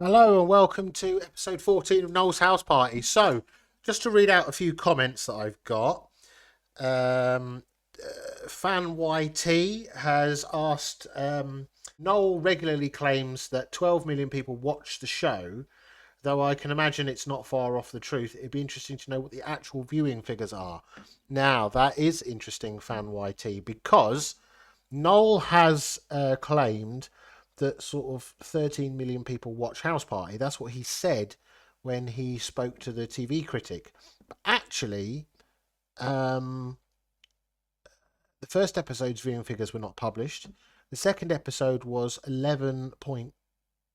Hello and welcome to episode 14 of Noel's House Party. So, just to read out a few comments that I've got. Um, Fan YT has asked, Noel regularly claims that 12 million people watch the show, though I can imagine it's not far off the truth. It'd be interesting to know what the actual viewing figures are. Now, that is interesting, Fan YT, because Noel has claimed that sort of 13 million people watch House Party. That's what he said when he spoke to the TV critic. But actually, um, the first episode's viewing figures were not published. The second episode was 11 point,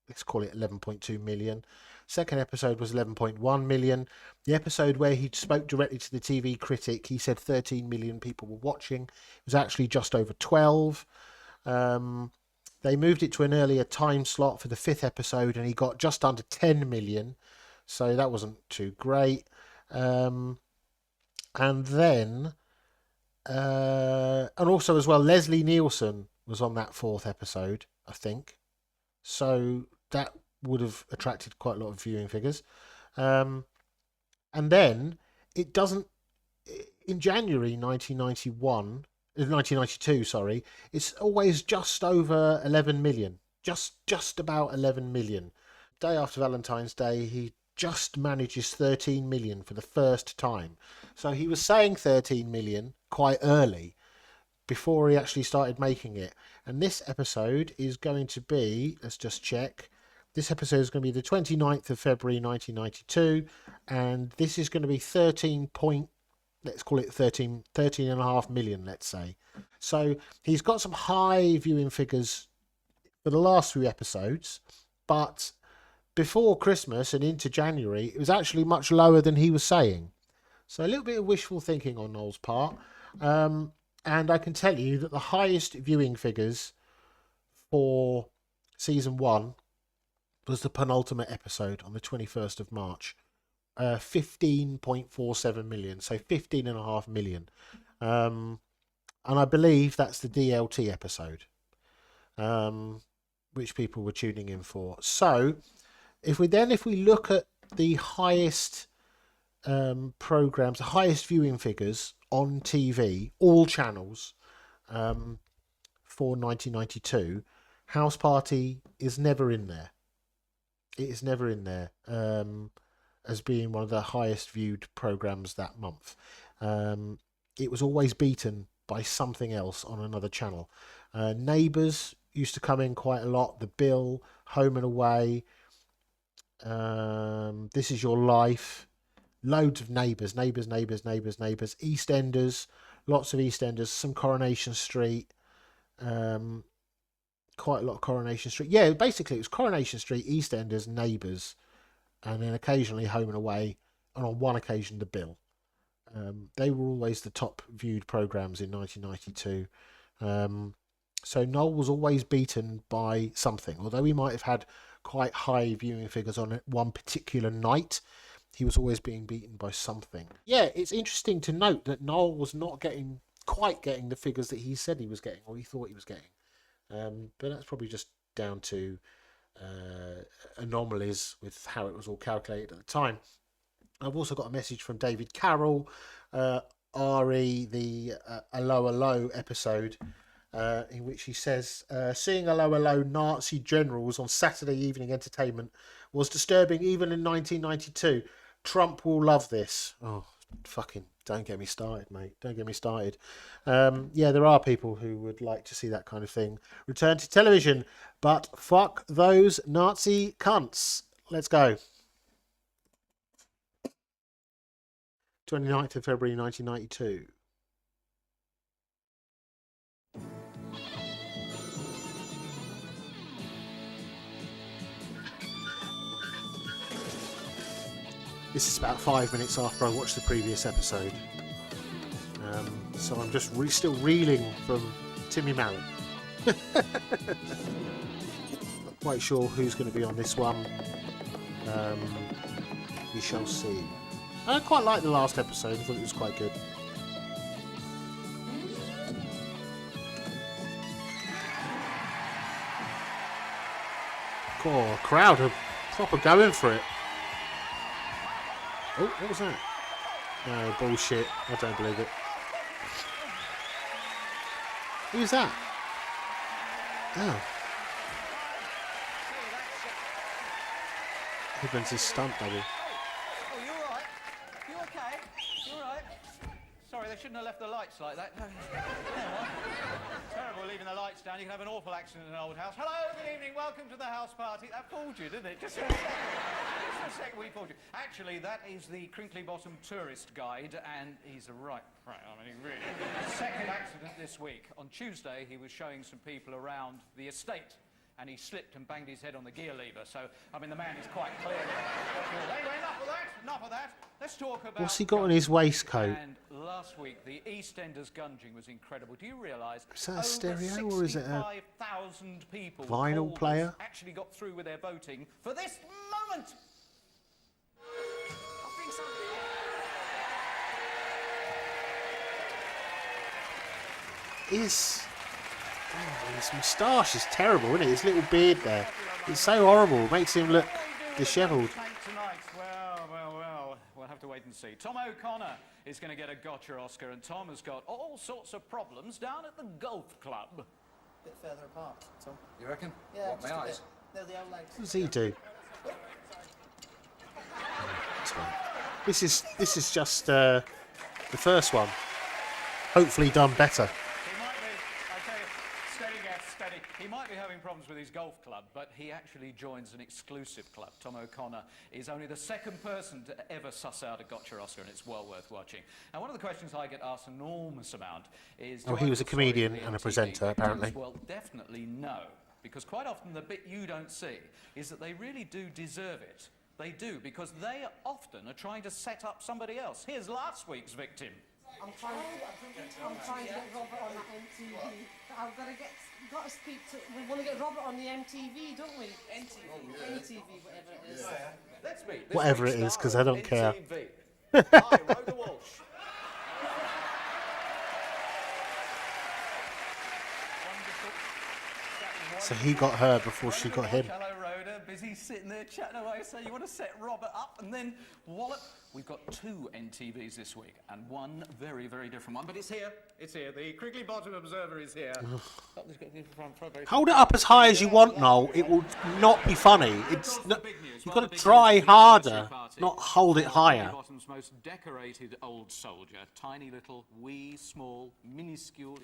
let's call it 11.2 million. Second episode was 11.1 million. The episode where he spoke directly to the TV critic, he said 13 million people were watching. It was actually just over 12. They moved it to an earlier time slot for the fifth episode, and he got just under 10 million. So that wasn't too great. And then, and also as well, Leslie Nielsen was on that fourth episode, I think. So that would have attracted quite a lot of viewing figures. And then it doesn't, in January 1992, sorry, it's always just over 11 million. Just about 11 million. Day after Valentine's Day, he just manages 13 million for the first time. So he was saying 13 million quite early before he actually started making it. And this episode is going to be, let's just check. This episode is going to be the 29th of February 1992, and this is going to be 13 point, let's call it 13 and a half million, let's say. So he's got some high viewing figures for the last few episodes, but before Christmas and into January, it was actually much lower than he was saying. So a little bit of wishful thinking on Noel's part. And I can tell you that the highest viewing figures for season one was the penultimate episode on the 21st of March. 15.47 million, so 15.5 million. And I believe that's the DLT episode, which people were tuning in for. So if we look at the highest programs, the highest viewing figures on TV, all channels, for 1992, House Party is never in there. It is never in there as being one of the highest viewed programs that month. It was always beaten by something else on another channel. Neighbours used to come in quite a lot. The Bill, Home and Away, This Is Your Life, loads of Neighbours, EastEnders, lots of EastEnders, some Coronation Street, quite a lot of Coronation Street. Yeah, basically it was Coronation Street, EastEnders, Neighbours, and then occasionally Home and Away, and on one occasion The Bill. They were always the top viewed programs in 1992. So Noel was always beaten by something, although he might have had quite high viewing figures on one particular night. He was always being beaten by something. Yeah, it's interesting to note that Noel was not quite getting the figures that he said he was getting, or he thought he was getting. But that's probably just down to anomalies with how it was all calculated at the time. I've also got a message from David Carroll, RE, the Allo Allo episode, in which he says, seeing Allo Allo Nazi generals on Saturday evening entertainment was disturbing even in 1992. Trump will love this. Oh, fucking don't get me started, mate. Don't get me started. Yeah, there are people who would like to see that kind of thing return to television, but fuck those Nazi cunts. Let's go. 29th of February 1992. This is about 5 minutes after I watched the previous episode. So I'm just still reeling from Timmy Mallett. Not quite sure who's going to be on this one. We shall see. I quite liked the last episode. I thought it was quite good. Cool. Crowd are Proper going for it. Oh, what was that? No, bullshit. I don't believe it. Who's that? Oh. Edmonds is stunt double. Oh, you all right? You okay? You all right? Sorry, they shouldn't have left the lights like that. Terrible leaving the lights down. You can have an awful accident in an old house. Hello, good evening. Welcome to the house party. That fooled you, didn't it? Just for a second. Just for a second, we fooled you. Actually, that is the Crinkly Bottom tourist guide, and he's a right. I mean, really. Second accident this week. On Tuesday, he was showing some people around the estate, and he slipped and banged his head on the gear lever. So, I mean, the man is quite clear. Anyway, enough of that. Enough of that. Let's talk about... What's he got on his waistcoat? And last week, the EastEnders gunging was incredible. Do you realise... Is that a stereo or is it a 65,000 people vinyl player? Actually got through with their voting for this moment. I think so. His moustache is terrible, isn't it? His little beard there. It's so horrible. It makes him look dishevelled. Well, we'll have to wait and see. Tom O'Connor is going to get a gotcha Oscar, and Tom has got all sorts of problems down at the golf club. A bit further apart, Tom. You reckon? Yeah, what, my eyes? No, the old legs. What does he do? This is just the first one. Hopefully done better. He might be, I tell you, steady, Gaff, steady. He might be having problems with his golf club, but he actually joins an exclusive club. Tom O'Connor is only the second person to ever suss out a gotcha Oscar, and it's well worth watching. Now, one of the questions I get asked an enormous amount is... Oh, he was a comedian and a presenter, apparently. Well, definitely no, because quite often the bit you don't see is that they really do deserve it. They do, because they often are trying to set up somebody else. Here's last week's victim. I'm trying to get Robert on that MTV. I've got to speak to... We want to get Robert on the MTV, don't we? NTV, whatever it is. Let's meet Whatever it is, because I don't care. Hi, Rhoda Walsh. So he got her before she got him. Hello, Rhoda. Busy sitting there chatting away. So you want to set Robert up and then wallop? We've got 2 NTVs this week and one very, very different one. But it's here. It's here. The Crinkly Bottom Observer is here. Hold it up as high as you want, Noel. It will not be funny. You've got to try harder, not hold it higher. Bottom's most decorated old soldier, tiny little, wee, small, minuscule,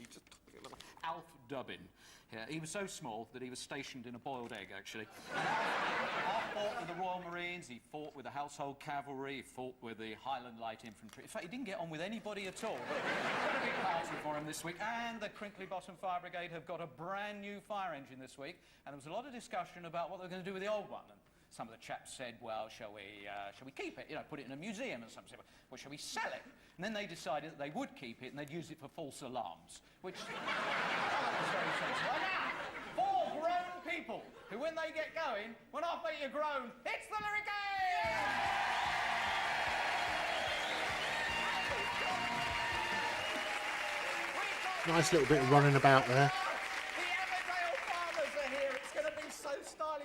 Alf Dubbin. Yeah, he was so small that he was stationed in a boiled egg, actually. Alf fought with the Royal Marines, he fought with the Household Cavalry, he fought with the Highland Light Infantry. In fact, he didn't get on with anybody at all. But a big party for him this week. And the Crinkly Bottom Fire Brigade have got a brand new fire engine this week. And there was a lot of discussion about what they were going to do with the old one. And some of the chaps said, well, shall we keep it? You know, put it in a museum, and some said, well, shall we sell it? And then they decided that they would keep it and they'd use it for false alarms, which was very sensible. And now, 4 grown people who, when they get going, when I bet you're grown, it's the Lyric Game! Nice little bit of running about there.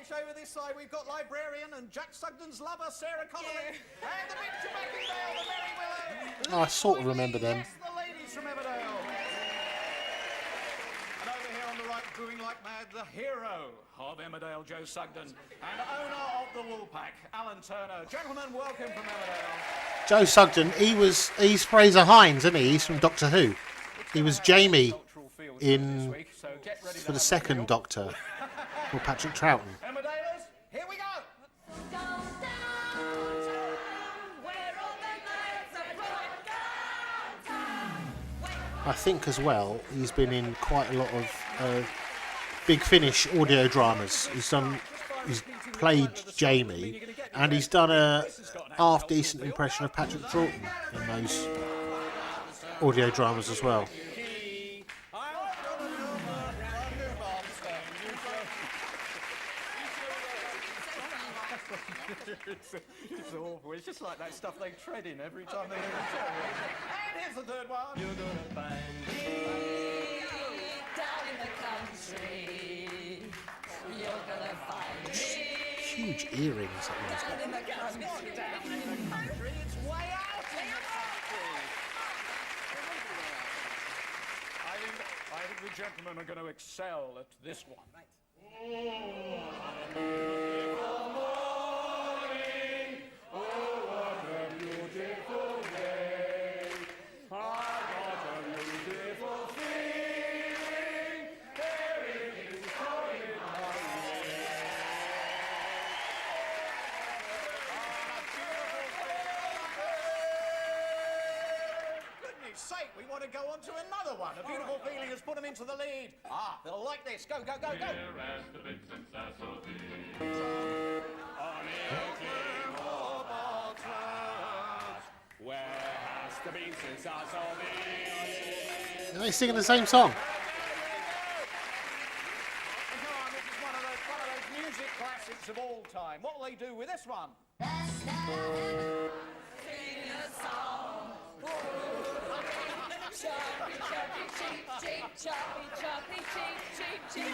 Over this side, we've got Librarian and Jack Sugden's lover, Sarah Connolly, and the big Emmerdale, the Merry Willow. Oh, I sort of remember them. Yes, the ladies from Emmerdale. And over here on the right, booing like mad, the hero of Emmerdale, Joe Sugden, and owner of the Woolpack, Alan Turner. Gentlemen, welcome from Emmerdale. Joe Sugden, he's Frazer Hines, isn't he? He's from Doctor Who. He was Jamie for the second Doctor, or Patrick Troughton. Emmerdalers, here we go. I think as well, he's been in quite a lot of Big Finish audio dramas. He's played Jamie, and he's done a half-decent impression of Patrick Troughton in those audio dramas as well. It's awful. It's just like that stuff they tread in every time they do a show. And here's the third one. You're gonna find me down in the country. You're gonna find me huge earrings. That one's got. In the country, it's way out in the country. I think the gentlemen are going to excel at this one. Sake, we want to go on to another one. A beautiful feeling has put them into the lead. Ah, they'll like this. Go, go, go, go. Where has the been since I saw thee? Are they singing the same song? Come on, this is one of those music classics of all time. What will they do with this one? Choppy, choppy, cheep, cheep, choppy, choppy, cheep, cheep, cheep. You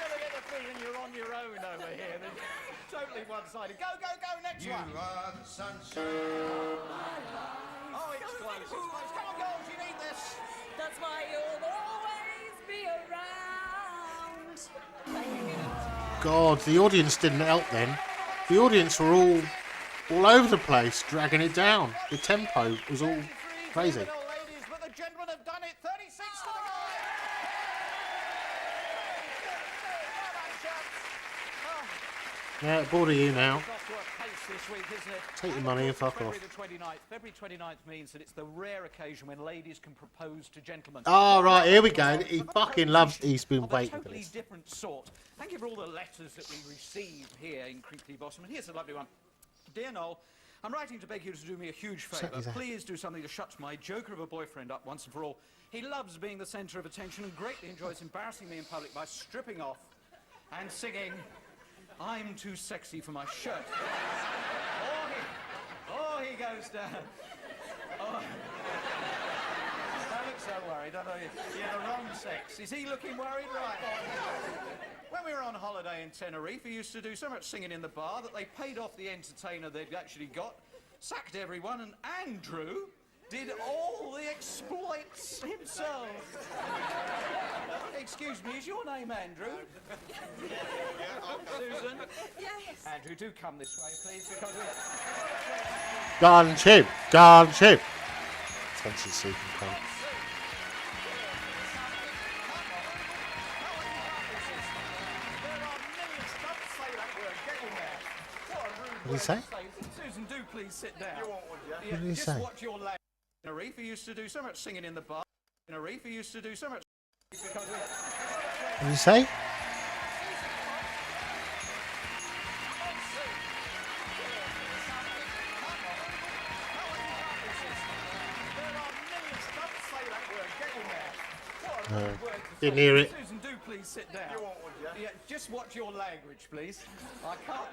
ever get the feeling you're on your own over here? They're totally one-sided. Go, go, go, next one. You are the sunshine. Oh, it's close, it's close. Come on, girls, you need this. That's why you'll always be around. God, the audience didn't help then. The audience were all over the place, dragging it down. The tempo was all crazy. Ladies, but the gentlemen have done it. 36 to the guy. Yeah, bored of you now. It's off to a pace this week, isn't it? Take your money and fuck off. February 29th means that it's the rare occasion when ladies can propose to gentlemen. Oh, right, here we go. He fucking loves. He's been Of a waiting for totally this. different sort. Thank you for all the letters that we receive here in Creakley Bottom. And here's a lovely one. Dear Noel, I'm writing to beg you to do me a huge favour. Exactly that. Please do something to shut my joker of a boyfriend up once and for all. He loves being the centre of attention and greatly enjoys embarrassing me in public by stripping off and singing, I'm too sexy for my shirt. He goes down. Oh. Don't look so worried, I know you're the wrong sex. Is he looking worried? Right. When we were on holiday in Tenerife, he used to do so much singing in the bar that they paid off the entertainer they'd actually got, sacked everyone, and Andrew did all the exploits himself. Excuse me, is your name Andrew? Susan? Yes. Andrew, do come this way, please, because Gunge-off, gunge-off. Attention seeking cunt. What did he say? Susan, do please sit down. What did he Just say? watch your language. Tenerife, he used to do so much singing in the bar. Tenerife, he used to do so much. What did he say? Didn't hear it. Susan, do please sit down. You want one, yeah? Just watch your language, please. I can't.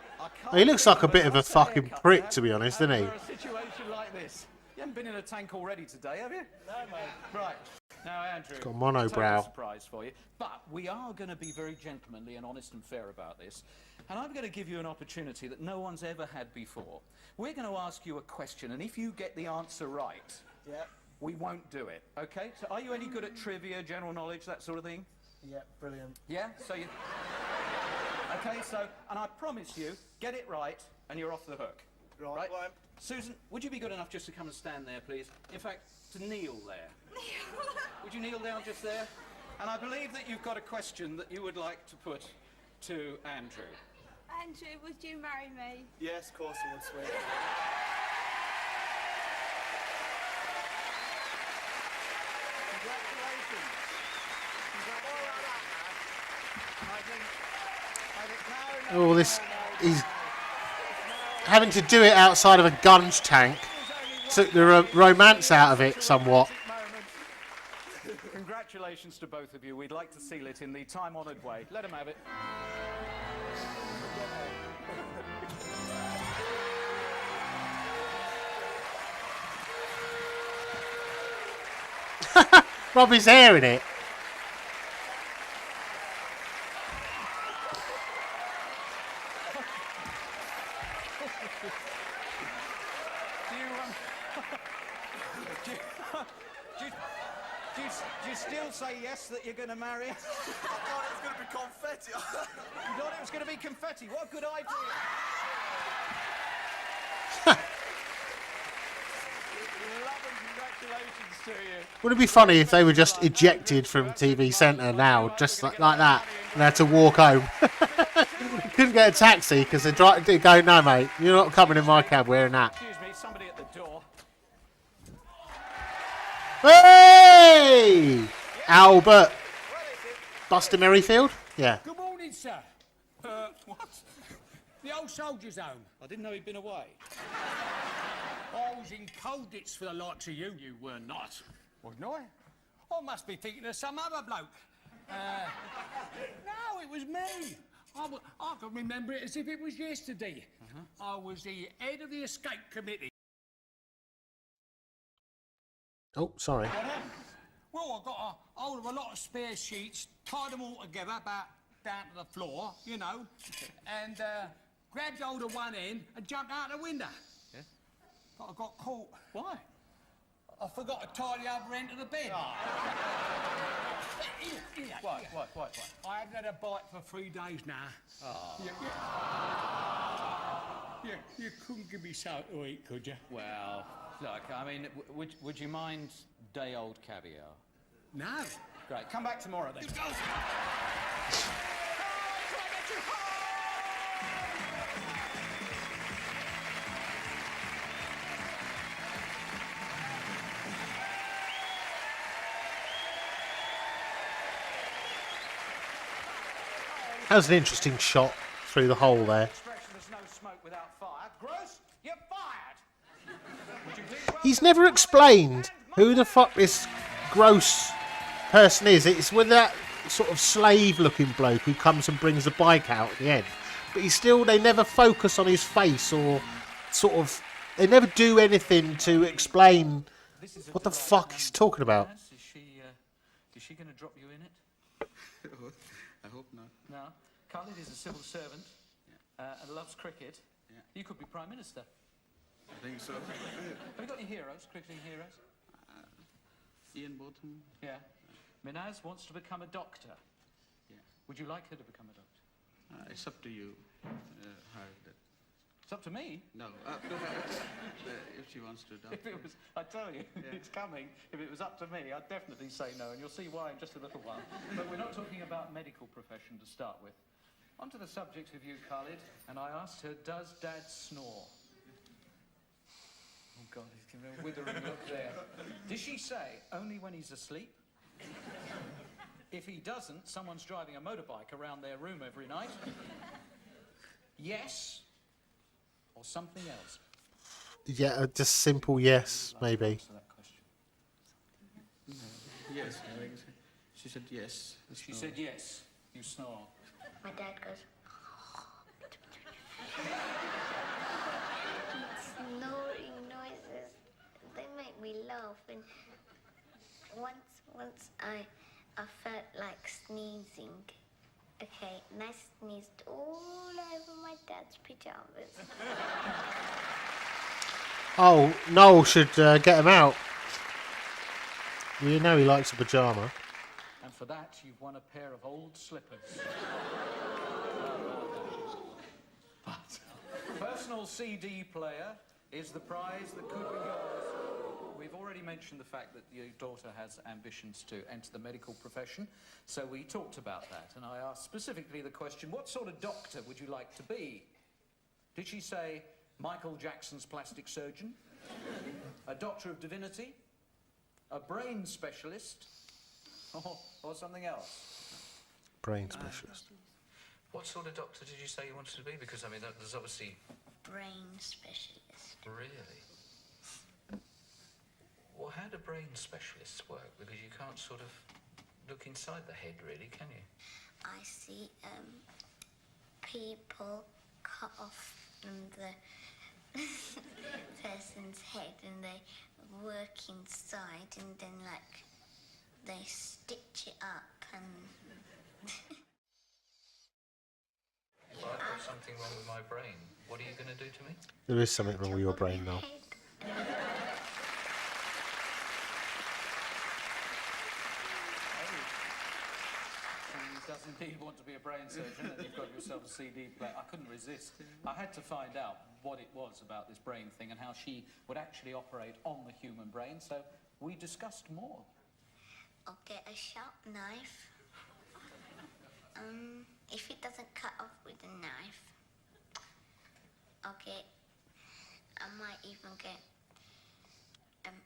He looks like a bit of a fucking prick, to be honest, doesn't he? For a situation like this. You haven't been in a tank already today, have you? No, mate. Right. Now, Andrew. Got a monobrow. Total surprise for you. But we are going to be very gentlemanly and honest and fair about this. And I'm going to give you an opportunity that no one's ever had before. We're going to ask you a question, and if you get the answer right, we won't do it, okay? So are you any good at trivia, general knowledge, that sort of thing? Yeah, brilliant. Yeah? So you... Okay, so, and I promise you, get it right, and you're off the hook. Right? Susan, would you be good enough just to come and stand there, please? In fact, to kneel there. Would you kneel down just there? And I believe that you've got a question that you would like to put to Andrew. Andrew, would you marry me? Yes, of course I would, sweet. Congratulations. Oh, this... He's having to do it outside of a gunge tank. Took the romance out of it somewhat. Congratulations to both of you. We'd like to seal it in the time-honoured way. Let him have it. Rub his hair in it. Don't say yes that you're going to marry her. I thought it was going to be confetti. You thought it was going to be confetti. What a good idea. Love and congratulations to you. Wouldn't it be funny if they were just ejected from TV Centre now, just like that, and they had to walk home? Couldn't get a taxi because they go, no, mate, you're not coming in my cab wearing that. Excuse me, somebody at the door. Hey! Albert. Buster Merryfield? Yeah. Good morning, sir. What? The old soldier's home. I didn't know he'd been away. I was in Colditz for the likes of you. You were not. Wasn't I? I must be thinking of some other bloke. No, it was me. I can remember it as if it was yesterday. I was the head of the escape committee. Oh, sorry. Well, I got a hold of a lot of spare sheets, tied them all together about down to the floor, you know, and grabbed hold of one end and jumped out the window. Yeah? But I got caught. Why? I forgot to tie the other end of the bed. Why? I haven't had a bite for 3 days now. You couldn't give me something to eat, could you? Well, look, I mean, would you mind day-old caviar? No. Great. Come back tomorrow, then. That was an interesting shot through the hole there. Expression, there's no smoke without fire. Gross, you're fired. Would you please He's never explained who the fuck this gross person is. It's with that sort of slave-looking bloke who comes and brings the bike out at the end. But they never focus on his face or sort of, they never do anything to explain what the fuck he's talking about. Is she going to drop you in it? I hope not. No. Khalid is a civil servant and loves cricket. Yeah. You could be Prime Minister. I think so. Have you got any heroes, cricketing heroes? Ian Botham. Yeah. Minaz wants to become a doctor. Yeah. Would you like her to become a doctor? It's up to you. How that. It's up to me. No. If she wants to. If it was, I tell you, it's coming. If it was up to me, I'd definitely say no, and you'll see why in just a little while. But we're not talking about medical profession to start with. On to the subject of you, Khalid, and I asked her, does Dad snore? Oh, God, he's giving a withering look there. Does she say, only when he's asleep? If he doesn't, someone's driving a motorbike around their room every night. Yes, or something else? Yeah, just simple yes, maybe. Answer that question. Yes. I think so. She said yes. She said yes, you snore. My dad goes. Snoring noises. They make me laugh. And once I felt like sneezing. Okay, and I sneezed all over my dad's pajamas. Oh, Noel should get him out. You know he likes a pyjama. And for that, you've won a pair of old slippers. But personal CD player is the prize that could be yours. We've already mentioned the fact that your daughter has ambitions to enter the medical profession, so we talked about that, and I asked specifically the question, what sort of doctor would you like to be? Did she say Michael Jackson's plastic surgeon? A doctor of divinity? A brain specialist? Or something else? Brain specialist. What sort of doctor did you say you wanted to be? Because, I mean, there's obviously... Brain specialist. Really? Well, how do brain specialists work? Because you can't sort of look inside the head, really, can you? I see people cut off the person's head and they work inside and then like they stitch it up and If I've got something wrong with my brain, what are you going to do to me? There is something wrong with your brain now. does indeed want to be a brain surgeon, and you've got yourself a CD player. I couldn't resist. I had to find out what it was about this brain thing and how she would actually operate on the human brain, so we discussed more. I'll get a sharp knife. If it doesn't cut off with a knife, I might even get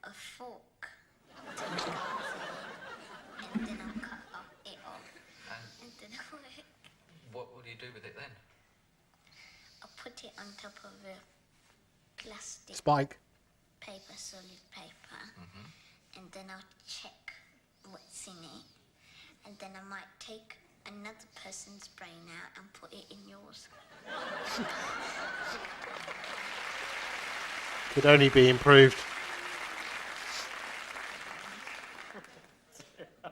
a fork. And then I'll cut it off. And then I'll work. What will you do with it then? I'll put it on top of a plastic Spike. paper, solid paper, and then I'll check what's in it, and then I might take another person's brain out and put it in yours. Could only be improved. I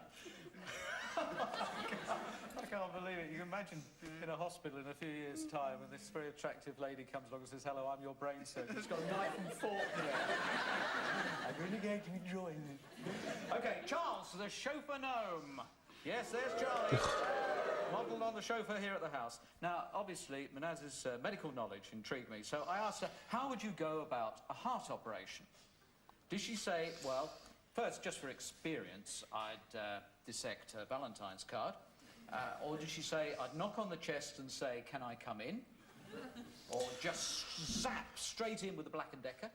can't believe it. You can imagine in a hospital in a few years' time and this very attractive lady comes along and says, hello, I'm your brain surgeon. She's got a knife and fork here. I'm really going to enjoy it. OK, Charles, the chauffeur gnome. Yes, there's Charlie. Modelled on the chauffeur here at the house. Now, obviously, Manaz's medical knowledge intrigued me, so I asked her, how would you go about a heart operation? Did she say, well, first, just for experience, I'd dissect a Valentine's card? Or did she say, I'd knock on the chest and say, can I come in? Or just zap straight in with a Black & Decker?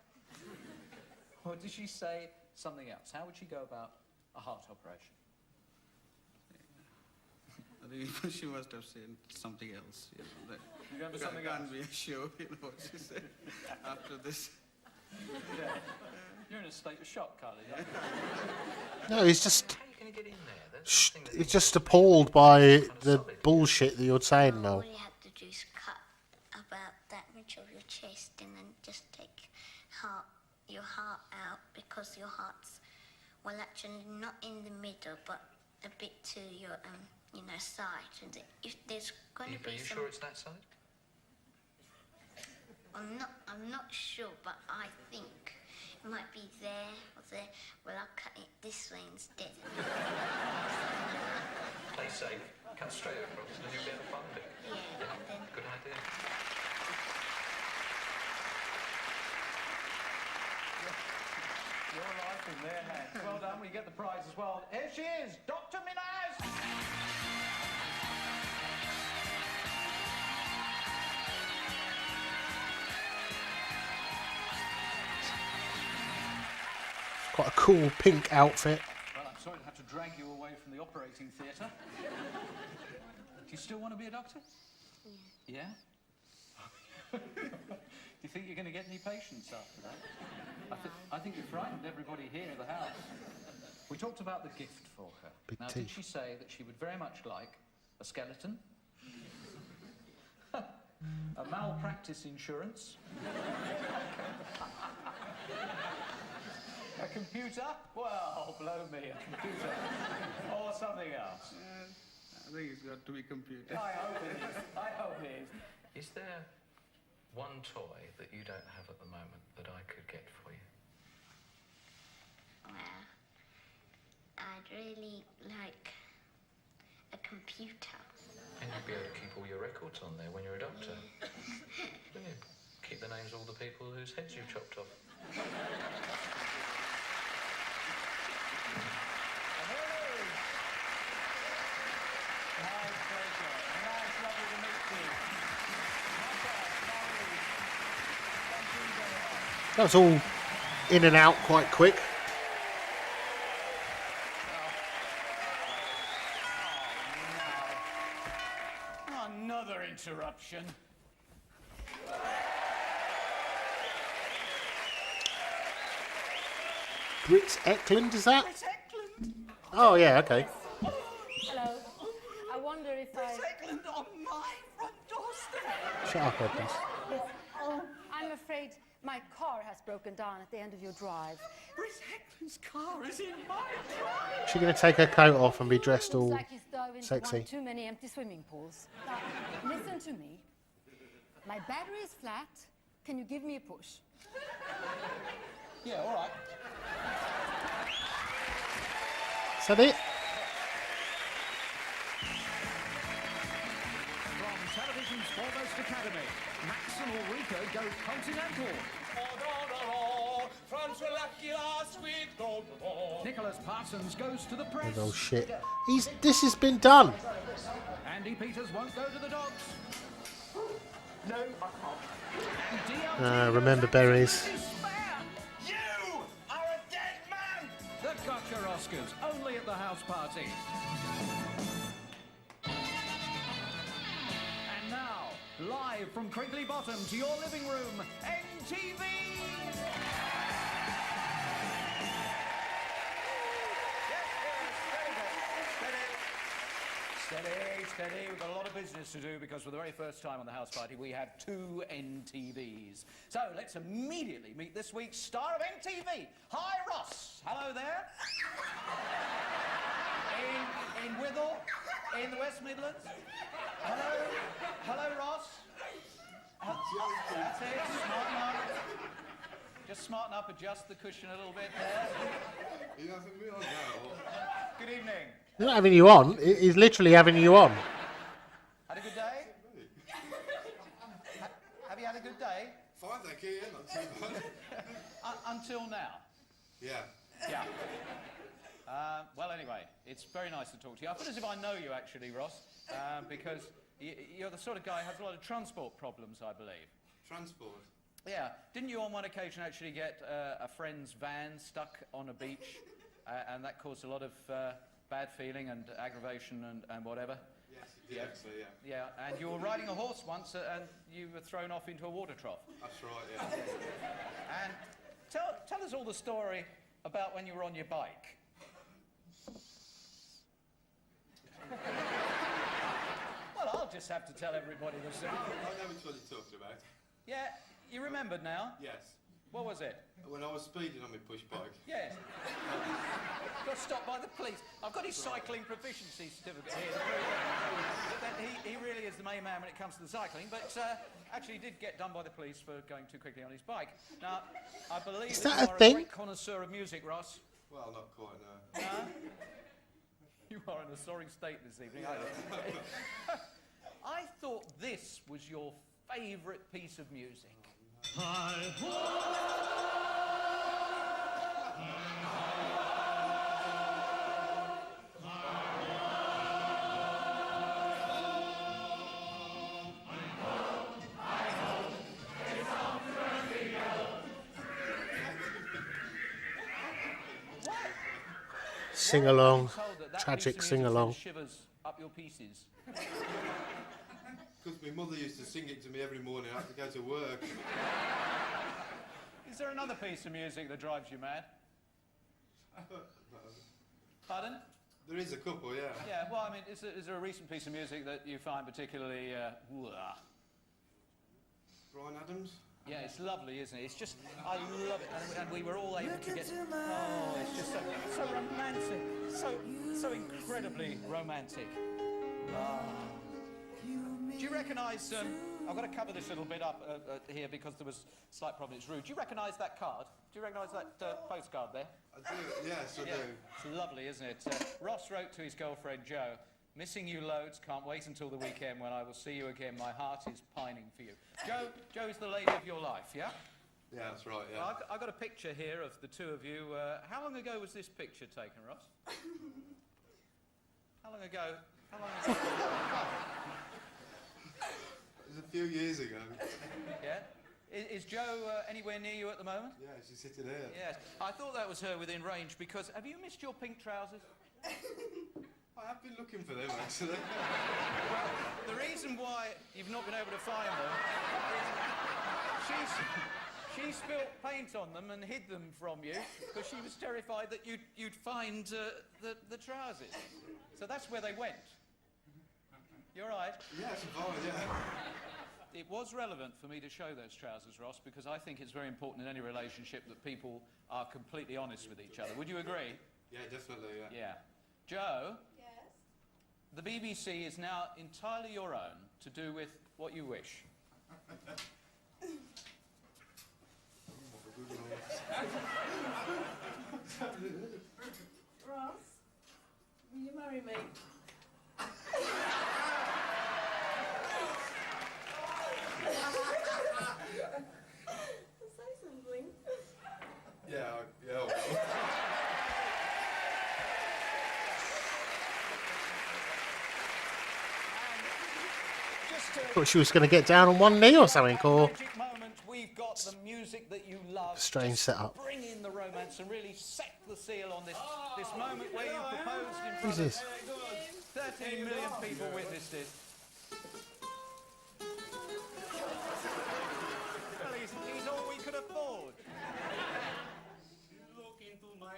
Or did she say something else? How would she go about a heart operation? I think she must have said something else. You know, that You remember something can't else? be sure, you know, what she said after this. Yeah. You're in a state of shock, Carly. Yeah? No, he's just How are you going to get in there? That's the thing that he's just appalled by the bullshit that you're saying now. All you have to do is cut about that much of your chest and then just take your heart out, because your heart's, well, actually not in the middle, but a bit to your side. And if there's going to Are be you some, sure it's that side? I'm not sure, but I think it might be there or there. Well, I'll cut it this way instead. Play safe. Cut straight across and you'll be able to find it. Yeah, and then Good idea. Your life in their hands. Well done, we get the prize as well. Here she is, Dr. Minaz! Quite a cool pink outfit. Well, I'm sorry to have to drag you away from the operating theatre. Do you still want to be a doctor? Yeah? Do you think you're going to get any patients after that? I think you frightened everybody here in the house. We talked about the gift for her. Big Now, teeth. did she say that she would very much like a skeleton? A malpractice insurance? A computer? Well, blow me, a computer. Or something else. I think it's got to be computed. I hope it is. I hope it is. Is there one toy that you don't have at the moment that I could get for you? well, I'd really like a computer. And you'd be able to keep all your records on there when you're a doctor. Brilliant. Keep the names of all the people whose heads you've chopped off. Nice pleasure. Nice, lovely to meet you. Thank you very much. That was all in and out quite quick. Another interruption. Britt Ekland, is that? It's Ekland. Oh yeah, okay. Hello. I wonder if I... Ekland on my front doorstep. Shut up, Edmonds. Yes. Oh, I'm afraid my car has broken down at the end of your drive. Britt Ekland's car is in my drive. She's gonna take her coat off and be dressed Looks all like he's dove into sexy. one too many empty swimming pools. Now, listen to me. My battery is flat. Can you give me a push? Yeah, all right. Is that it? television's foremost academy. Max and Ulrika go continental. Nicholas Parsons goes to the press. Oh shit! This has been done. Andy Peters won't go to the dogs. No, I can't. Remember berries. You are a dead man! The Gotcha Oscars, only at the house party. And now, live from Crinkly Bottom to your living room, NTV! Steady. We've got a lot of business to do because for the very first time on the house party we have 2 NTVs. So let's immediately meet this week's star of NTV. Hi, Ross. Hello there. in Withel, in the West Midlands. Hello, Ross. That's it. Smarten up. Just smarten up. Adjust the cushion a little bit there. Good evening. He's not having you on. He's literally having you on. Had a good day? Have you had a good day? Fine, thank you, yeah, not too bad. Until now? Yeah. Yeah. Well, anyway, it's very nice to talk to you. I feel as if I know you, actually, Ross, because you're the sort of guy who has a lot of transport problems, I believe. Transport? Yeah. Didn't you on one occasion actually get a friend's van stuck on a beach, and that caused a lot of bad feeling and aggravation and whatever? Yes, it did, actually, yeah. Yeah, and you were riding a horse once and you were thrown off into a water trough. That's right, yeah. And tell us all the story about when you were on your bike. Well, I'll just have to tell everybody the story. I know which one you talked about. Yeah, you remembered now? Yes. What was it? When I was speeding on my push bike. Yes. Got stopped by the police. I've got his cycling proficiency certificate here. He really is the main man when it comes to the cycling, but actually did get done by the police for going too quickly on his bike. Now, I believe Is that that you a are thing? a great connoisseur of music, Ross. Well, not quite, no. No? You are in a sorry state this evening, aren't you? I thought this was your favourite piece of music. Sing along. That Tragic piece of sing music along. sends shivers up your pieces. Because my mother used to sing it to me every morning after I go to work. Is there another piece of music that drives you mad? Pardon? There is a couple, yeah. Yeah, well, I mean, is there a recent piece of music that you find particularly... Brian Adams? Yeah, it's lovely, isn't it? It's just, I love it, and we were all able to get... Oh, it's just so romantic, so incredibly romantic. Do you recognise, I've got to cover this little bit up here because there was a slight problem, it's rude. Do you recognise that card? Do you recognise that postcard there? I do, yes, I do. It's lovely, isn't it? Ross wrote to his girlfriend Jo, "Missing you loads, can't wait until the weekend when I will see you again. My heart is pining for you." Jo's the lady of your life, yeah? Yeah, that's right, yeah. Well, I've got a picture here of the two of you. How long ago was this picture taken, Ross? How long ago? It was a few years ago. Yeah? Is Jo anywhere near you at the moment? Yeah, she's sitting here. Yes. I thought that was her within range because... Have you missed your pink trousers? I have been looking for them, actually. Well, the reason why you've not been able to find them is she spilt paint on them and hid them from you because she was terrified that you'd find the trousers. So that's where they went. You all right? Yes, I'm fine, yeah. It was relevant for me to show those trousers, Ross, because I think it's very important in any relationship that people are completely honest with each other. Would you agree? Yeah, definitely, yeah. Yeah. Jo? Yes? The BBC is now entirely your own to do with what you wish. Ross, will you marry me? Thought she was going to get down on one knee or something, or Magic moment, we've got the music that you love. strange Just setup. Bring in the romance and really set the seal on this moment where you proposed in Who's front this? of 13 million people witnessed it. Well, he's all we could afford. Look into my eyes.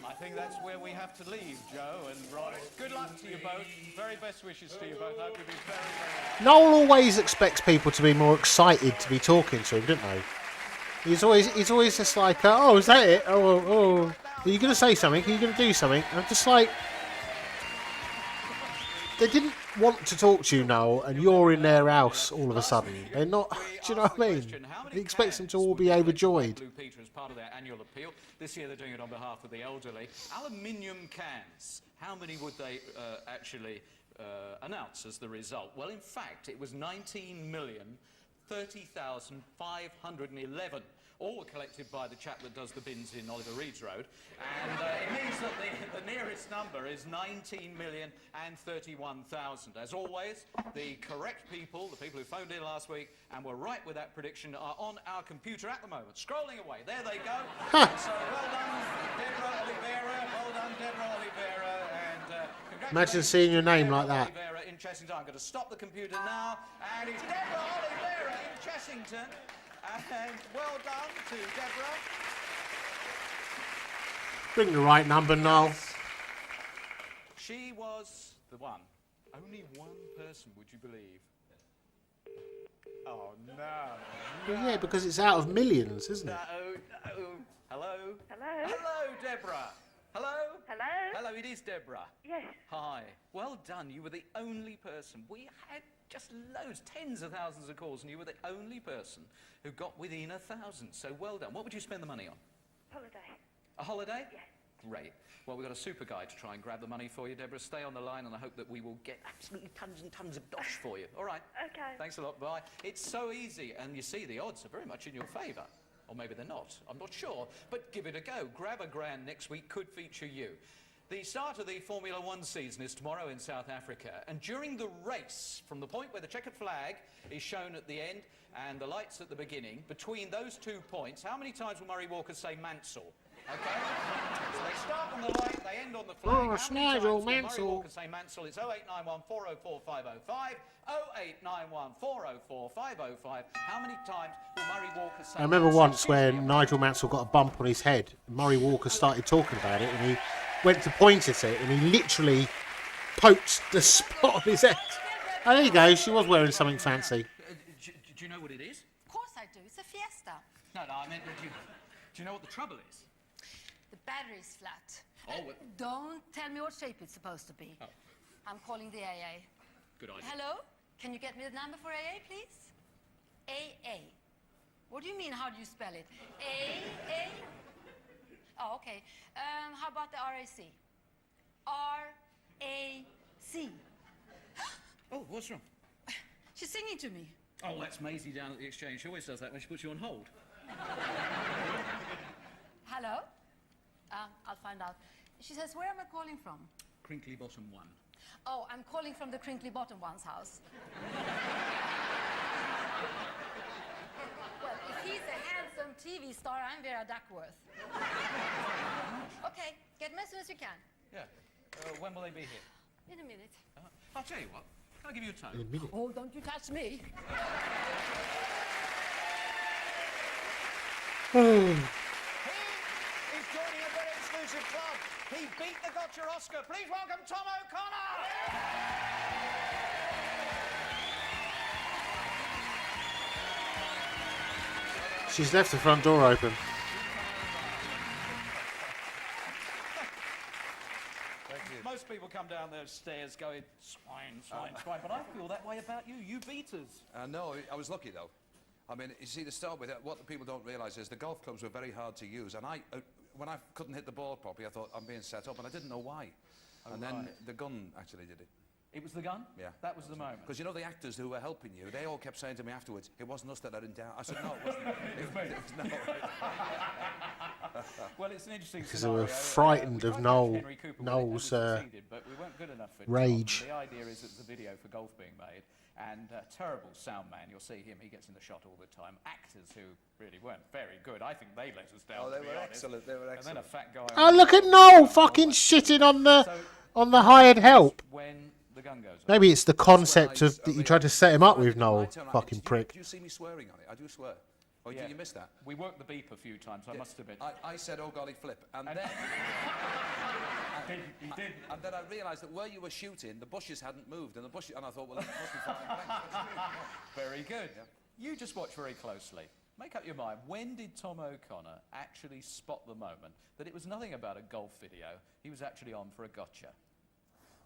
I think that's where we have to leave, Joe and Rod. Good luck to you both. Very best wishes to you both. I hope you'll be very, very... Noel always expects people to be more excited to be talking to him, don't they? He's always just like, oh, is that it? Oh, are you going to say something? Are you going to do something? I'm just like, they didn't want to talk to you, Noel, and you're in their house all of a sudden. They're not, do you know what I mean? He expects them to all be overjoyed. Blue Peter as part of their annual appeal. This year they're doing it on behalf of the elderly. Aluminium cans. How many would they actually announce as the result? Well, in fact, it was 19,030,511. All were collected by the chap that does the bins in Oliver Reed's Road. And it means that the nearest number is 19,031,000. As always, the correct people, the people who phoned in last week and were right with that prediction, are on our computer at the moment. Scrolling away. There they go. So well done, Deborah Oliveira. Well done, Deborah Oliveira. And congratulations. Imagine seeing your name like that. Oliveira in Chessington. I'm going to stop the computer now. And it's Deborah Oliveira in Chessington. And well done to Deborah. Bring the right number, Noel. She was the one. Only one person, would you believe? Oh, no. Well, yeah, because it's out of millions, isn't it? No. Hello? Hello? Hello, Deborah. Hello? Hello? Hello, it is Deborah. Yes. Hi. Well done. You were the only person. We had just loads, tens of thousands of calls, and you were the only person who got within 1,000. So well done. What would you spend the money on? Holiday. A holiday? Yes. Great. Well, we've got a super guy to try and grab the money for you, Deborah. Stay on the line, and I hope that we will get absolutely tons and tons of dosh for you. All right. Okay. Thanks a lot. Bye. It's so easy, and you see the odds are very much in your favour. Or maybe they're not. I'm not sure. But give it a go. Grab a grand next week could feature you. The start of the Formula One season is tomorrow in South Africa, and during the race, from the point where the checkered flag is shown at the end and the lights at the beginning, between those 2 points, how many times will Murray Walker say Mansell? Okay? So they start on the light, they end on the flag. Oh, How many Snidel, times will Murray Mansell. Walker say Mansell? It's 0891 404 505, 0891 404 505. How many times will Murray Walker say I remember Mansell? once when Nigel Mansell got a bump on his head. Murray Walker started talking about it, and he went to point at it, and he literally poked the spot on his head. Oh, there you go. She was wearing something fancy. Do you know what it is? Of course I do. It's a Fiesta. No, I meant, do you know what the trouble is? The battery's flat. Oh, well, Don't tell me what shape it's supposed to be. Oh. I'm calling the AA. good idea. Hello? Can you get me the number for AA, please? AA. What do you mean, how do you spell it? AA? Oh, okay. How about the RAC? R-A-C. Oh, what's wrong? She's singing to me. Oh, that's Maisie down at the exchange. She always does that when she puts you on hold. Hello? I'll find out. She says, where am I calling from? Crinkly Bottom 1. Oh, I'm calling from the Crinkly Bottom one's house. Well, if he's a handsome TV star, I'm Vera Duckworth. Okay, get them as soon as you can. Yeah. When will they be here? In a minute. I'll tell you what. I'll give you a tone. Oh, don't you touch me. He's joining a very exclusive club. He beat the Gotcha Oscar. Please welcome Tom O'Connor. She's left the front door open. Most people come down those stairs going, swine, swine. But I feel that way about you. You beat us. No, I was lucky, though. I mean, you see, to start with, what the people don't realise is the golf clubs were very hard to use. And when I couldn't hit the ball properly, I thought, I'm being set up, and I didn't know why. And then the gun actually did it. It was the gun? Yeah. That was the moment. Because you know the actors who were helping you, they all kept saying to me afterwards, it wasn't us that let him down. I said, no, it wasn't. It was no. Well, it's an interesting Because they scenario. were frightened of Noel's but we weren't good enough for rage. Tom. The idea is that there's a video for golf being made, and terrible sound man. You'll see him. He gets in the shot all the time. Actors who really weren't very good. I think they let us down. Oh, they to be were honest. excellent. They were excellent. And then a fat guy. Oh, look at Noel fucking shitting on the hired help. When the gun goes off. Maybe it's the concept of that you tried to set him up with Noel. Fucking prick. Do you see me swearing on it? I do swear. Or did you miss that? We worked the beep a few times. I must admit. I said, oh golly flip, and then He did. and then I realised that where you were shooting, the bushes hadn't moved, and I thought, well, it must be fucking blank. Very good. You just watch very closely. Make up your mind. When did Tom O'Connor actually spot the moment that it was nothing about a golf video? He was actually on for a gotcha.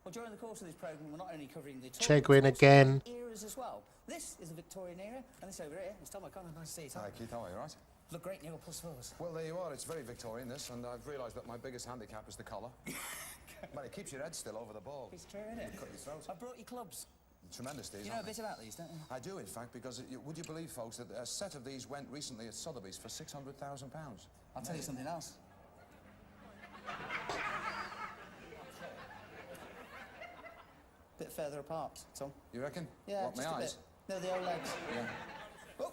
Well, during the course of this programme, we're not only covering the Chegwin again. eras as well. This is the Victorian era, and this over here is Tom O'Connor. Nice to see you, Tom. Hi, Keith. How are you, right? Look great in your +4s. Well, there you are. It's very Victorian, this, and I've realised that my biggest handicap is the collar. But it keeps your head still over the ball. It's true, isn't it? Cut your throat. I brought you clubs. Tremendous these, You know a aren't bit they? about these, don't you? I do, in fact, because would you believe, folks, that a set of these went recently at Sotheby's for £600,000? I'll tell you something else. Bit further apart, Tom. You reckon? Yeah, What, just my a eyes? bit. No, the old legs. Yeah. Oh.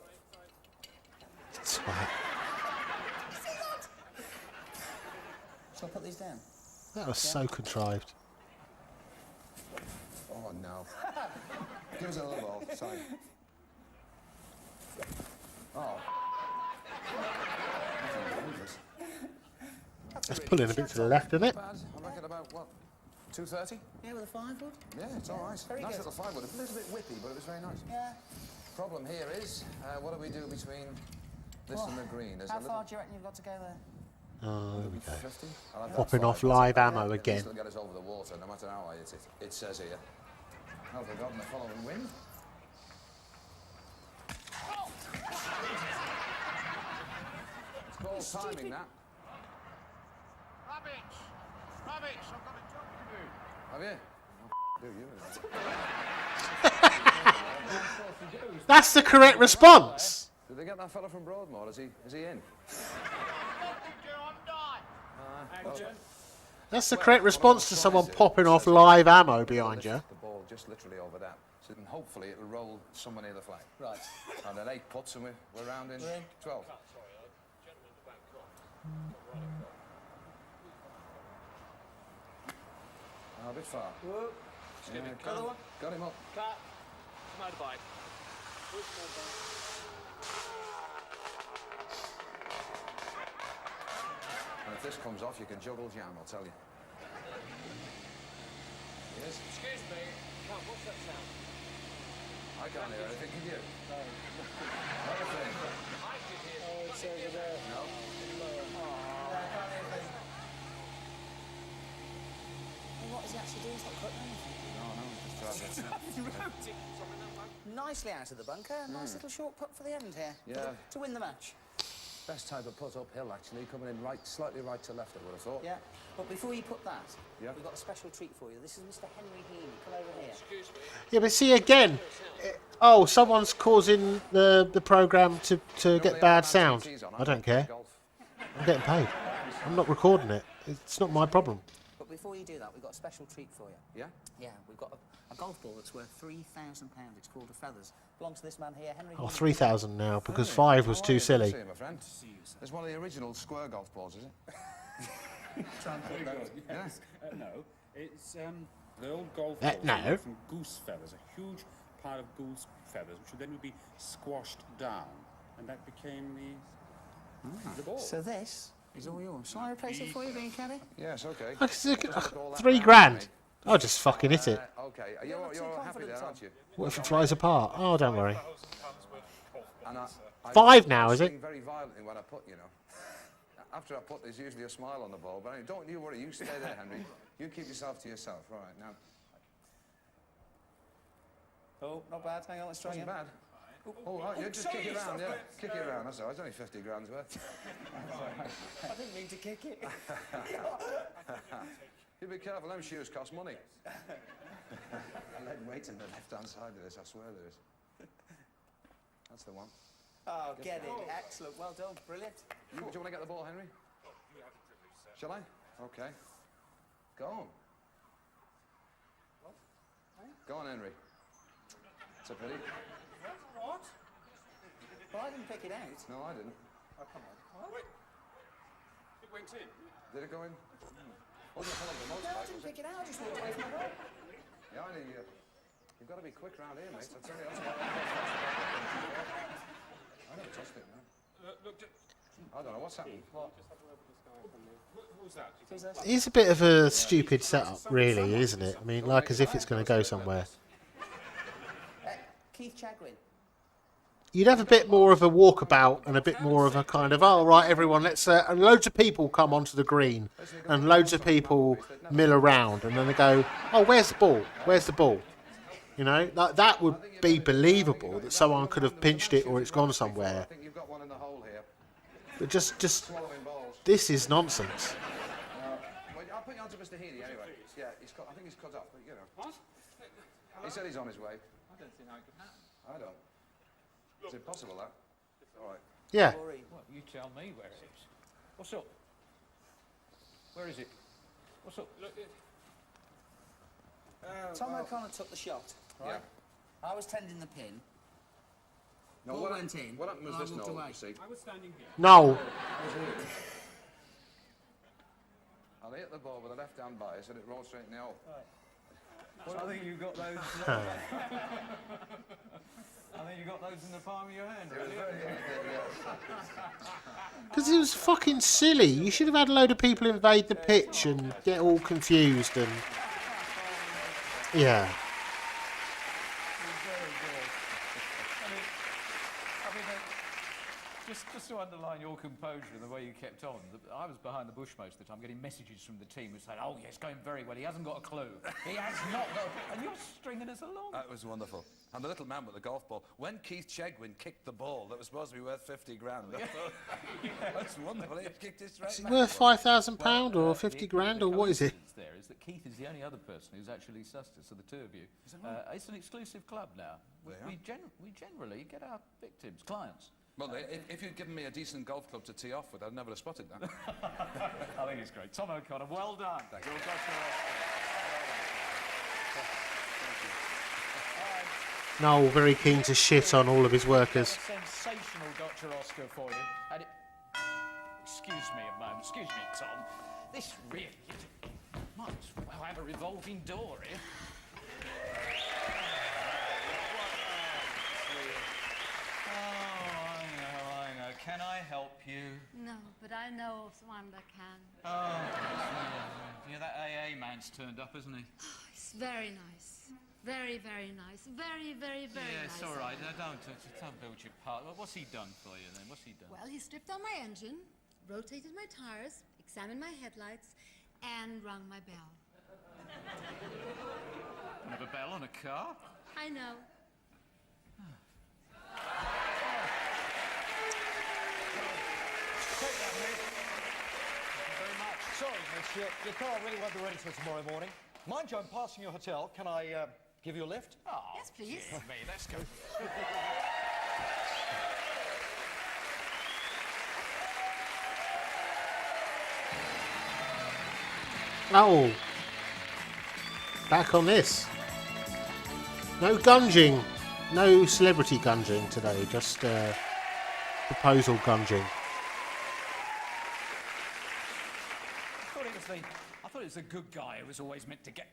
Shall I put these down? That was so contrived. Oh, no. Give us another ball. Sorry. Oh. That's pulling a bit to the left, isn't it? Bad. I reckon about, what, 230? Yeah, with a 5-wood? Yeah, it's all right. Very Nice good. little 5-wood. A little bit whippy, but it was very nice. Yeah. Problem here is, what do we do between this and the green? There's How a little far do you reckon you've got to go there? Oh, there we go. 50? I'll have that Popping 5. off live ammo At again. least it'll get us over the water, no matter how I hit it. It says here. Have they gotten the following wind? It's called timing, that. Rubbish! Rubbish! I've got a job to do. Have you? Do you? That's the correct response. Did they get that fella from Broadmoor? Is he in? That's the correct response to someone popping off live ammo behind you. The ball just literally over that. So then hopefully it'll roll somewhere near the flag. Right. And then 8 putts and we're round in 12. A bit far. Whoop. Yeah, got him up. Cut. Motorbike. And if this comes off, you can juggle jam, I'll tell you. Yes? Excuse me. Come, what's that sound? I can't hear anything, can you? No. Anything? I can hear. Oh, it's over there. No? What is he actually doing? He's not cutting anything. No, just try Nicely out of the bunker. Nice little short putt for the end here. Yeah. To win the match. Best type of putt uphill, actually, coming in right, slightly right to left, I would have thought. Yeah. But before you put that, Yeah. we've got a special treat for you. This is Mr. Henry Heaney. Come over here. Excuse me. Yeah, but see again. Oh, someone's causing the programme to get bad sound. I don't care. I'm getting paid. I'm not recording it. It's not my problem. But before you do that, we've got a special treat for you. Yeah? Yeah, we've got a golf ball that's worth £3,000. It's called a Feathers. Belongs to this man here, Henry. Oh, 3,000 now because 5 was too silly. See you, my friend. It's one of the original square golf balls, is it? Yes. No, it's the old golf No. balls from goose feathers, a huge pile of goose feathers, which then would be squashed down, and that became the ball. So this is all yours. Shall I replace it for you, being caddy? Yes, okay. £3,000. I'll just fucking hit it. Okay, you're happy there, aren't you? What if it flies apart? Oh, don't worry. And I 5 now, is it? sing very violently when I put, you know. After I put, there's usually a smile on the ball, but anyway, don't you worry, you stay there, Henry. You keep yourself to yourself. Right, now. Oh, not bad. Hang on, let's try Wasn't again. bad. Oh, right, you just kick it around, yeah. Kick it around, that's all right. It's only 50 grand's worth. I didn't mean to kick it. You be careful, them shoes cost money. Lead weight in the left-hand side of this, I swear there is. That's the one. Oh, get it. Excellent. Well done. Brilliant. Do you want to get the ball, Henry? Shall I? Okay. Go on. Go on, Henry. It's a pity. What? Well, I didn't pick it out. No, I didn't. Oh, come on. Wait. It went in. Did it go in? Wasn't it full of the No, I motorbike, didn't was pick it? it out. I just walked away from the ball. Yeah, I know you've got to be quick round here, mate. I tell you, that's why I never touched it, man. Look, I don't know what's happening. what was that? It's a bit of a stupid setup, really, isn't it? I mean, like as if it's going to go somewhere. Keith Chagwin. You'd have a bit more of a walkabout and a bit more of a kind of, oh, right, everyone, let's... and loads of people come onto the green and loads of people mill around and then they go, oh, where's the ball? Where's the ball? You know, like, that would be believable that someone could have pinched it or it's gone somewhere. I think you've got one in the hole here. But just Swallowing balls. this is nonsense. Well, I'll put you on to Mr. Healy anyway. Yeah, I think he's cut off, but you know. What? He said he's on his way. I don't think I could happen. I don't. Is it possible, that? All right. Yeah. Well, you tell me where it is. What's up? Where is it? What's up? Look, Tom O'Connor took the shot, right? Yeah. I was tending the pin. No, Ball went in. What happened was and I this, walked Noel, away. you see. I was standing here. No. I hit the ball with a left-hand bias and it rolled straight in the hole. Well, I think you got those. I think you got those in the palm of your hand, really. Because it was fucking silly. You should have had a load of people invade the pitch and get all confused and... Yeah. Just to underline your composure and the way you kept on, I was behind the bush most of the time, getting messages from the team who said, oh, yeah, it's going very well, he hasn't got a clue. He has not got... And you're stringing us along. That was wonderful. And the little man with the golf ball, when Keith Chegwin kicked the ball that was supposed to be worth 50 grand, I thought, that's wonderful, he kicked it straight Is it back. worth £5,000 or 50 grand or what is it? There is that Keith is the only other person who's actually sussed it, so the two of you. It's an exclusive club now. We generally get our victims, clients. Well, if you'd given me a decent golf club to tee off with, I'd never have spotted that. I think it's great. Tom O'Connor, well done. Thank you. You're Dr. Noel very keen to shit on all of his workers. Sensational Dr. Oscar for you. And excuse me a moment. Excuse me, Tom. This really might as well have a revolving door here. Can I help you? No, but I know of someone that can. Oh, yeah, that AA man's turned up, isn't he? Oh, he's very nice. Very, very nice. Very, very, very yeah, nice. it's all right. Don't build your part. What's he done for you, then? What's he done? Well, he stripped on my engine, rotated my tires, examined my headlights, and rung my bell. Have a bell on a car? I know. Take that, mate. Thank you very much. Sorry, miss, your car really won't be ready till tomorrow morning. Mind you, I'm passing your hotel. Can I give you a lift? Oh, yes, please. Me, let's go. Oh. Back on this. No gunging. No celebrity gunging today. Just proposal gunging. I thought it was the good guy who was always meant to get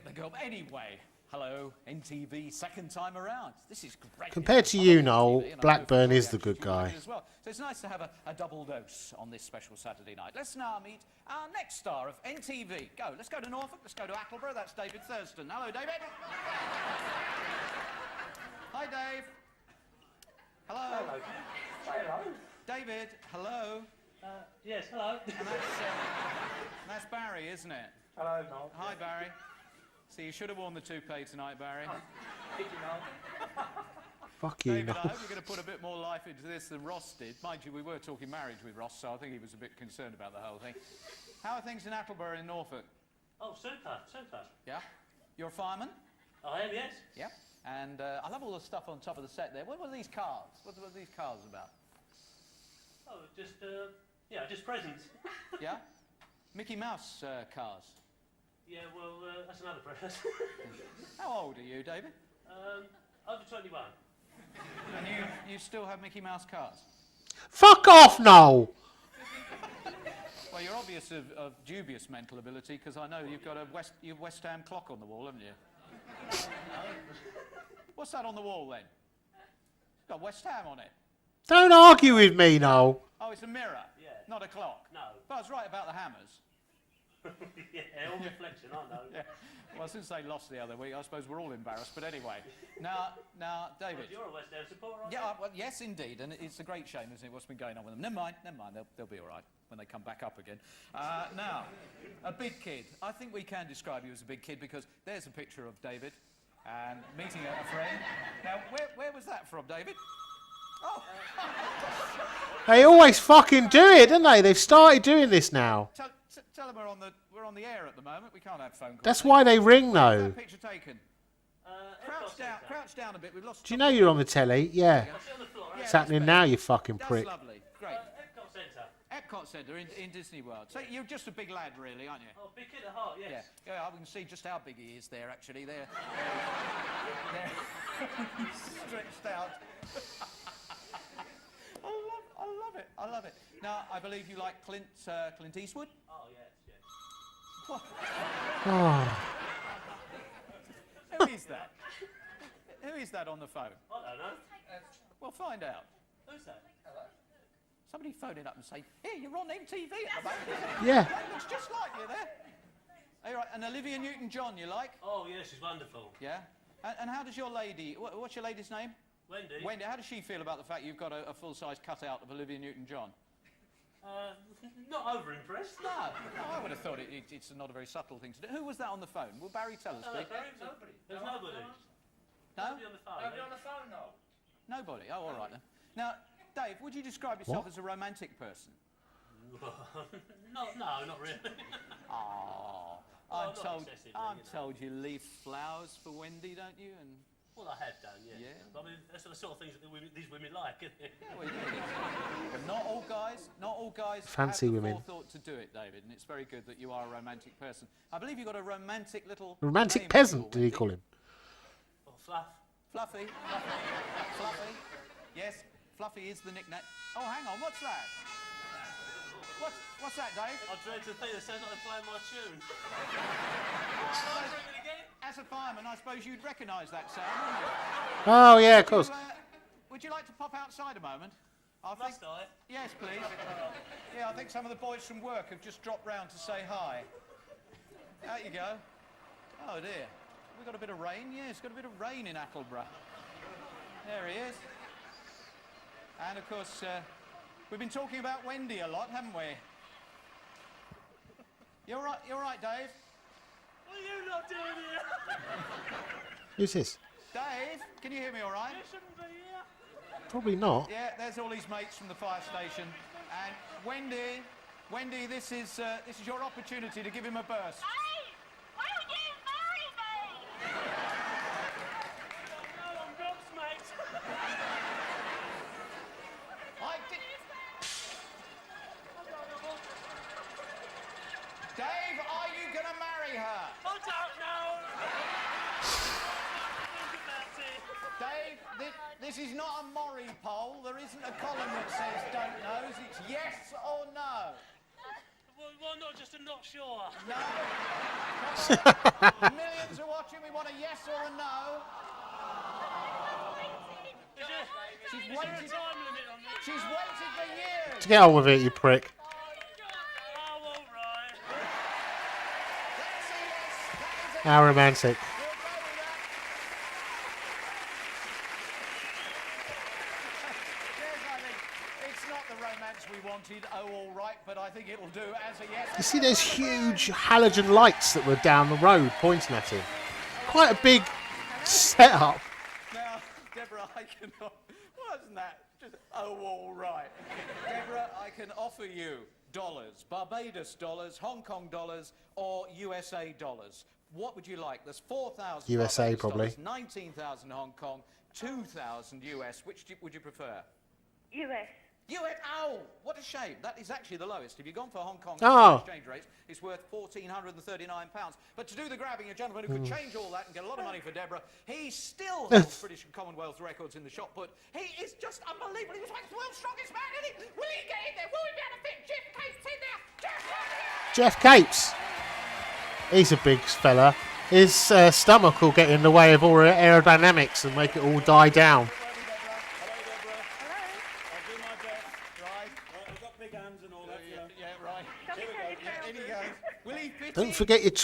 the girl. But anyway, hello, NTV, second time around. This is great. Compared to you, Noel, Blackburn is the good guy. As well. So it's nice to have a double dose on this special Saturday night. Let's now meet our next star of NTV. Go, let's go to Norfolk, let's go to Attleborough. That's David Thurston. Hello, David. Hi, Dave. Hello. Hello. Say hello. David, hello. Yes, hello. And that's Barry, isn't it? Hello, Noel. Hi, Barry. See, you should have worn the toupee tonight, Barry. Did you know? Fuck you, David, I Noel. hope you're going to put a bit more life into this than Ross did. Mind you, we were talking marriage with Ross, so I think he was a bit concerned about the whole thing. How are things in Attleborough in Norfolk? Oh, super. Yeah? You're a fireman? I am, yes. Yeah. And I love all the stuff on top of the set there. What were these cars? What were these cars about? Oh, just presents. Yeah? Mickey Mouse cars. Yeah, well, that's another present. How old are you, David? Over 21. And you still have Mickey Mouse cars? Fuck off, Noel! Well, you're obvious of dubious mental ability, because I know you've got a West Ham clock on the wall, haven't you? What's that on the wall, then? It's got West Ham on it. Don't argue with me, Noel. Oh, it's a mirror, not a clock. No. But I was right about the hammers. Yeah, all reflection, I know. Yeah. Well, since they lost the other week, I suppose we're all embarrassed. But anyway, now, David. Well, you're a West Ham supporter, aren't yeah, you? well, yes, indeed, and it's a great shame, isn't it? What's been going on with them? Never mind. They'll be all right when they come back up again. Now, a big kid. I think we can describe you as a big kid because there's a picture of David and meeting a friend. Now, where was that from, David? Oh. They always fucking do it, don't they? They've started doing this now. Tell them we're on the air at the moment. We can't have phone calls. That's why they ring, Where's though. that picture taken? Crouch down a bit. We've lost. Do you know you're on the telly? Yeah. Yeah, It's happening now, you fucking prick. That's lovely. Great. Epcot Centre in Disney World. So you're just a big lad, really, aren't you? Oh, big kid at heart, yes. Yeah, we can see just how big he is there, actually. They're stretched out. I love it. Now, I believe you like Clint Eastwood? Oh, yes. What? Oh. Who is that? Who is that on the phone? I don't know. Well, find out. Who's that? Somebody phone it up and say, "Here, you're on MTV at the moment." Yeah. That looks just like you there. All right, and Olivia Newton-John, you like? Oh, yeah, she's wonderful. Yeah. And how does your lady? What's your lady's name? Wendy. Wendy. How does she feel about the fact you've got a full-size cutout of Olivia Newton-John? Not over-impressed. No, I would have thought it's not a very subtle thing to do. Who was that on the phone? Will Barry tell us, please? Nobody. There's nobody. No? Nobody on the phone. Nobody on the phone, no. Nobody? Oh, all right then. Now, Dave, would you describe yourself as a romantic person? No, not really. Oh, I'm told you leave flowers for Wendy, don't you? And Well, I have done, yeah. But I mean, that's the sort of things that these women like, isn't it? Yeah, well, but not all guys Fancy have the women. forethought to do it, David, and it's very good that you are a romantic person. I believe you've got a romantic little... Romantic name peasant, for did he Wendy. call him? Or Fluff. Fluffy. Fluffy. Yes, Fluffy is the nickname. Oh, hang on, what's that? What's that, Dave? I dread to think it sounds like they're playing my tune. As a fireman, I suppose you'd recognise that sound, wouldn't you? Oh, yeah, of course. Would you like to pop outside a moment? Must I? Yes, please. Yeah, I think some of the boys from work have just dropped round to say hi. Out you go. Oh, dear. We've got a bit of rain. Yeah, it's got a bit of rain in Attleborough. There he is. And, of course, we've been talking about Wendy a lot, haven't we? You're right, Dave. What are you not doing here? Who's this? Dave, can you hear me all right? You shouldn't be here. Probably not. Yeah, there's all his mates from the fire station. And Wendy, this is your opportunity to give him a burst. Hey! Will you marry me? No, I'm gobsmacked. Dave, are you going to marry her? I don't know. Dave, this is not a Maury poll. There isn't a column that says don't knows. It's yes or no. Well, not just a not sure. No. Millions are watching. We want a yes or a no. She's Is there a time limit on this? She's waited for years. Get on with it, you prick. Oh, all right. How romantic. It's not the romance we wanted, oh, all right, but I think it'll do as a yes. You see, there's huge halogen lights that were down the road pointing at him. Quite a big setup. Now, Deborah, wasn't that just, oh, all right. Deborah, I can offer you dollars, Barbados dollars, Hong Kong dollars, or USA dollars? What would you like? There's 4,000 USA Barbados probably. dollars, 19,000 Hong Kong, 2,000 US. Which would you prefer? US. US. Oh, what a shame. That is actually the lowest. If you've gone for Hong Kong exchange rates, it's worth £1,439. But to do the grabbing, a gentleman who could change all that and get a lot of money for Deborah, he still holds British and Commonwealth records in the shot put. He is just unbelievable. He was like the world's strongest man, isn't he? Will he get in there? Will he be able to fit Jeff Capes in there? Jeff Capes. He's a big fella. His stomach will get in the way of all aerodynamics and make it all die down. Don't forget your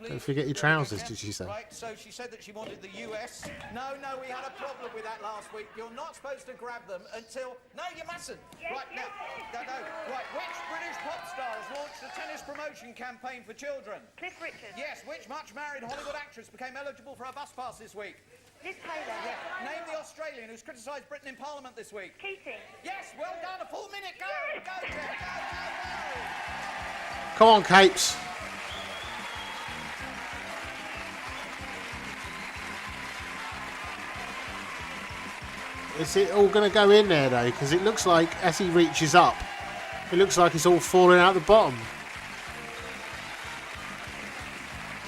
don't forget your trousers, did she say? Right, so she said that she wanted the US. No, we had a problem with that last week. You're not supposed to grab them until... No, you mustn't. Right, no. Right, which British pop star has launched a tennis promotion campaign for children? Cliff Richard. Yes, which much-married Hollywood actress became eligible for a bus pass this week? Liz Taylor. Yeah. Name the Australian who's criticised Britain in Parliament this week. Keating. Yes, well done. A full minute. Go, go, Jeff, go. Come on, Capes. Is it all going to go in there, though? Because it looks like, as he reaches up, it looks like it's all falling out the bottom.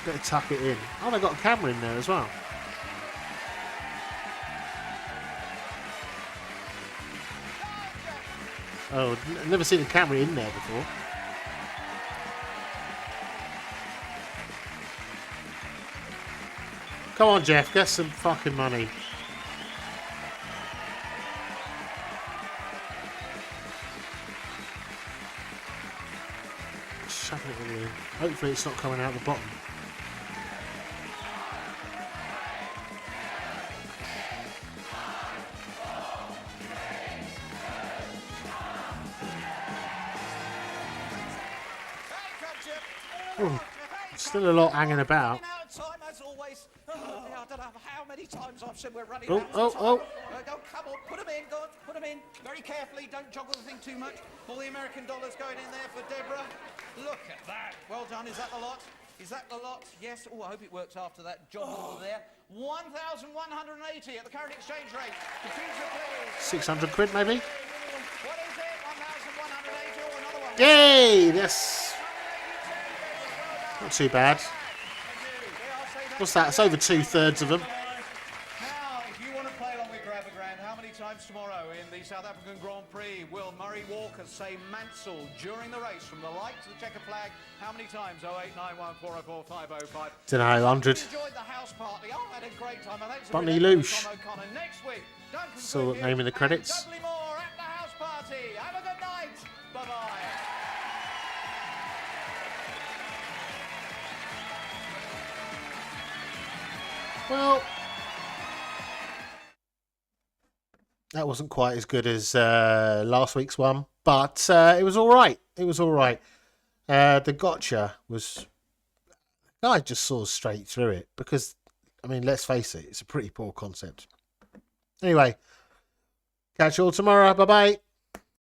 Better tuck it in. Oh, they've got a camera in there as well. Oh, I've never seen a camera in there before. Come on, Jeff, get some fucking money. Shove it all in. Hopefully it's not coming out the bottom. Oh, still a lot hanging about. Time as always. I don't know how many times I've said we're running Oh, out oh, of time. oh. Go, come on, put them in, go on, put them in. Very carefully, don't joggle the thing too much. All the American dollars going in there for Deborah. Look at that. Well done, is that the lot? Is that the lot? Yes. Oh, I hope it works after that joggle there. 1,180 at the current exchange rate. Computer, please. 600 quid, maybe? What is it? 1,180 or another one? Yay! That's not too bad. What's that? It's over 2/3 of them. Now, if you want to play along with Grab a Grand, how many times tomorrow in the South African Grand Prix will Murray Walker say Mansell during the race from the light to the checker flag? How many times? 08914044505. Dunno, 100. Enjoyed the house party. I had a great time. Bunny Loosh. Next week, Duncan Saw the name in the credits. Dudley Moore at the house party. Have a good night. Bye-bye. Well, that wasn't quite as good as last week's one, but it was all right. It was all right. The gotcha was... I just saw straight through it because, I mean, let's face it, it's a pretty poor concept. Anyway, catch you all tomorrow. Bye-bye.